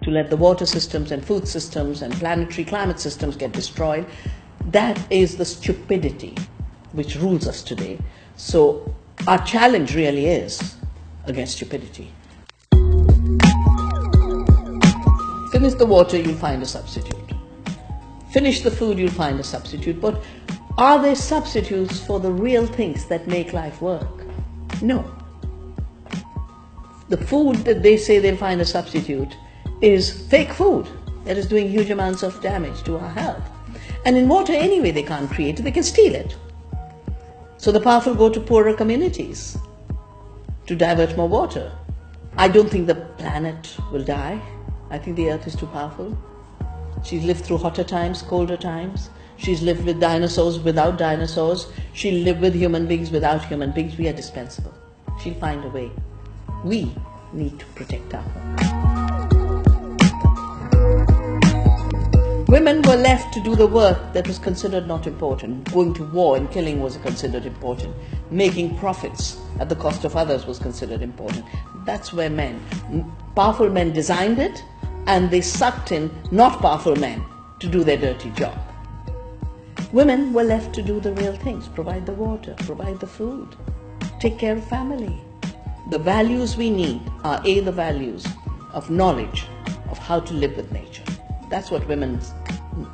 to let the water systems and food systems and planetary climate systems get destroyed. That is the stupidity which rules us today. So our challenge really is against stupidity. Finish the water, you'll find a substitute. Finish the food, you'll find a substitute. But are there substitutes for the real things that make life work? No. The food that they say they'll find a substitute is fake food that is doing huge amounts of damage to our health. And in water anyway they can't create it, they can steal it. So the powerful go to poorer communities to divert more water. I don't think the planet will die. I think the earth is too powerful. She's lived through hotter times, colder times. She's lived with dinosaurs, without dinosaurs. She'll live with human beings, without human beings. We are dispensable. She'll find a way. We need to protect our home. Women were left to do the work that was considered not important. Going to war and killing was considered important. Making profits at the cost of others was considered important. That's where powerful men designed it, and they sucked in not powerful men to do their dirty job. Women were left to do the real things, provide the water, provide the food, take care of family. The values we need are the values of knowledge of how to live with nature. That's what women's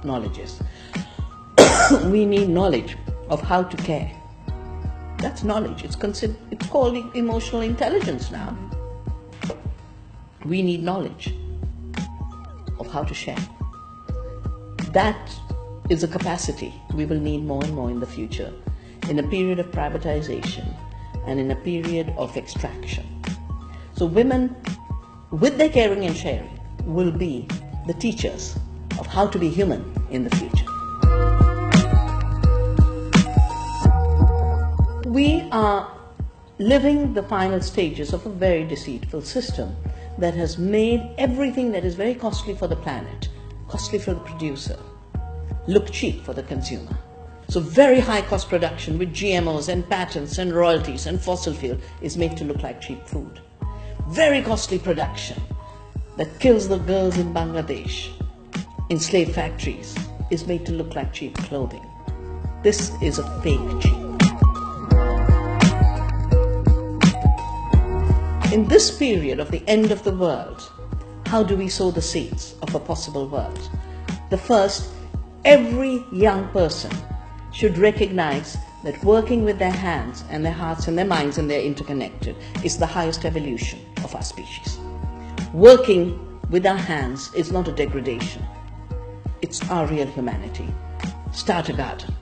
knowledge is. We need knowledge of how to care. That's knowledge. It's called emotional intelligence now. We need knowledge of how to share. That is a capacity we will need more and more in the future, in a period of privatization and in a period of extraction. So women, with their caring and sharing, will be the teachers of how to be human in the future. We are living the final stages of a very deceitful system that has made everything that is very costly for the planet, costly for the producer, look cheap for the consumer. So very high cost production with GMOs and patents and royalties and fossil fuel is made to look like cheap food. Very costly production that kills the girls in Bangladesh in slave factories is made to look like cheap clothing. This is a fake cheap. In this period of the end of the world, how do we sow the seeds of a possible world? The first, every young person should recognize that working with their hands and their hearts and their minds, and they're interconnected, is the highest evolution of our species. Working with our hands is not a degradation. It's our real humanity. Start a garden.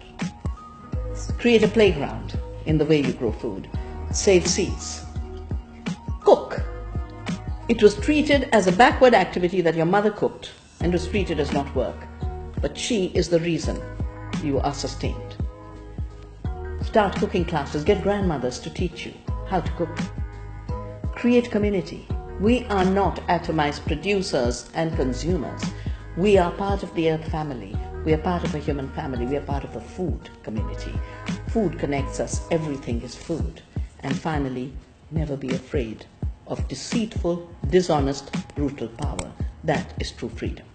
Create a playground in the way you grow food. Save seeds. Cook. It was treated as a backward activity that your mother cooked and was treated as not work. But she is the reason you are sustained. Start cooking classes. Get grandmothers to teach you how to cook. Create community. We are not atomized producers and consumers. We are part of the earth family. We are part of a human family. We are part of a food community. Food connects us. Everything is food. And finally, never be afraid of deceitful, dishonest, brutal power. That is true freedom.